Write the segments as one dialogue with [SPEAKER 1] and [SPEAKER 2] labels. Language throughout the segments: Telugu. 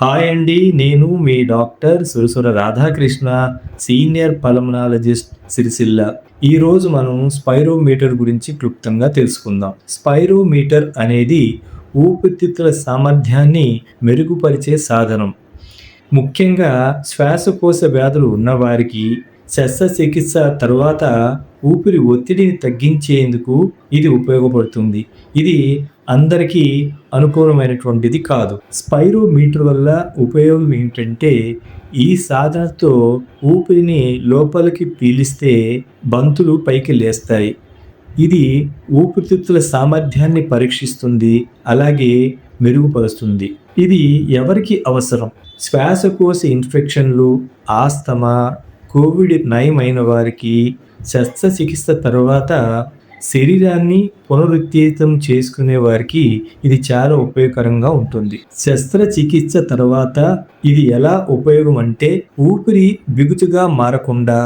[SPEAKER 1] హాయ్ అండి. నేను మీ doctor Surasura Radhakrishna, senior pulmonologist, Sirisilla. ఈరోజు మనం స్పైరోమీటర్ గురించి క్లుప్తంగా తెలుసుకుందాం. స్పైరోమీటర్ అనేది ఊపిరితిత్తుల సామర్థ్యాన్ని మెరుగుపరిచే సాధనం. ముఖ్యంగా శ్వాసకోశ వ్యాధులు ఉన్నవారికి శస్త్రచికిత్స తర్వాత ఊపిరి ఒత్తిడిని తగ్గించేందుకు ఇది ఉపయోగపడుతుంది. ఇది అందరికీ అనుకూలమైనటువంటిది కాదు. స్పైరోమీటర్ వల్ల ఉపయోగం ఏంటంటే, ఈ సాధనతో ఊపిరిని లోపలికి పీలిస్తే బంతులు పైకి లేస్తాయి. ఇది ఊపిరితిత్తుల సామర్థ్యాన్ని పరీక్షిస్తుంది, అలాగే మెరుగుపరుస్తుంది. ఇది ఎవరికి అవసరం? శ్వాసకోశ ఇన్ఫెక్షన్లు, ఆస్తమా, కోవిడ్ నయమైన వారికి, శస్త్రచికిత్స తర్వాత శరీరాన్ని పునరుత్తేజితం చేసుకునే వారికి ఇది చాలా ఉపయోగకరంగా ఉంటుంది. శస్త్రచికిత్స తర్వాత ఇది ఎలా ఉపయోగం అంటే, ఊపిరి బిగుతుగా మారకుండా,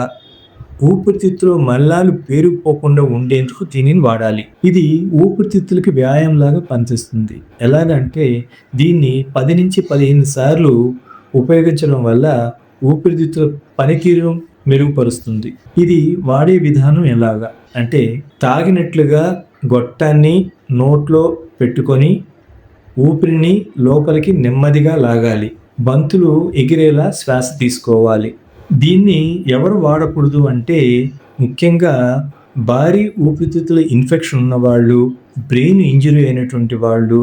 [SPEAKER 1] ఊపిరితిత్తులో మల్లాలు పేరుకుపోకుండా ఉండేందుకు దీనిని వాడాలి. ఇది ఊపిరితిత్తులకి వ్యాయామంలాగా పనిచేస్తుంది. ఎలాగంటే, దీన్ని 10 నుంచి 15 సార్లు ఉపయోగించడం వల్ల ఊపిరితిత్తుల పనితీరు మెరుగుపరుస్తుంది. ఇది వాడే విధానం ఎలాగా అంటే, తాగినట్లుగా గొట్టాన్ని నోట్లో పెట్టుకొని ఊపిరిని లోపలికి నెమ్మదిగా లాగాలి. బంతులు ఎగిరేలా శ్వాస తీసుకోవాలి. దీన్ని ఎవరు వాడకూడదు అంటే, ముఖ్యంగా భారీ ఊపిరితిత్తుల ఇన్ఫెక్షన్ ఉన్నవాళ్ళు, బ్రెయిన్ ఇంజరీ అయినటువంటి వాళ్ళు,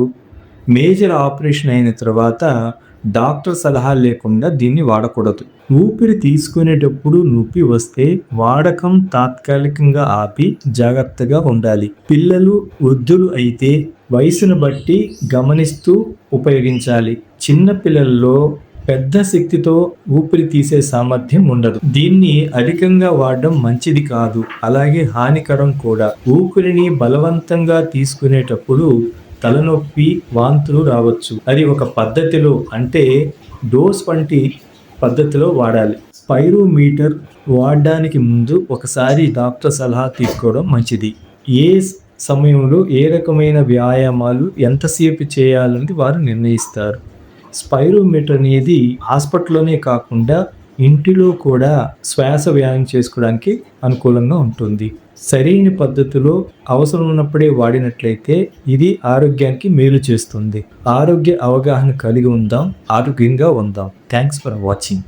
[SPEAKER 1] మేజర్ ఆపరేషన్ అయిన తర్వాత డాక్టర్ సలహా లేకుండా దీన్ని వాడకూడదు. ఊపిరి తీసుకునేటప్పుడు నొప్పి వస్తే వాడకం తాత్కాలికంగా ఆపి జాగ్రత్తగా ఉండాలి. పిల్లలు, వృద్ధులు అయితే వయసును బట్టి గమనిస్తూ ఉపయోగించాలి. చిన్న పిల్లల్లో పెద్ద శక్తితో ఊపిరి తీసే సామర్థ్యం ఉండదు. దీన్ని అధికంగా వాడడం మంచిది కాదు, అలాగే హానికరం కూడా. ఊపిరిని బలవంతంగా తీసుకునేటప్పుడు తలనొప్పి, వాంతులు రావచ్చు. అది ఒక పద్ధతిలో, అంటే డోస్ వంటి పద్ధతిలో వాడాలి. స్పైరోమీటర్ వాడడానికి ముందు ఒకసారి డాక్టర్ సలహా తీసుకోవడం మంచిది. ఏ సమయంలో ఏ రకమైన వ్యాయామాలు ఎంతసేపు చేయాలని వారు నిర్ణయిస్తారు. స్పైరోమీటర్ అనేది హాస్పిటల్లోనే కాకుండా ఇంటిలో కూడా శ్వాస వ్యాయామం చేసుకోవడానికి అనుకూలంగా ఉంటుంది. సరైన పద్ధతిలో అవసరం ఉన్నప్పుడే వాడినట్లయితే ఇది ఆరోగ్యానికి మేలు చేస్తుంది. ఆరోగ్య అవగాహన కలిగి ఉందాం, ఆరోగ్యంగా ఉందాం. Thanks for watching.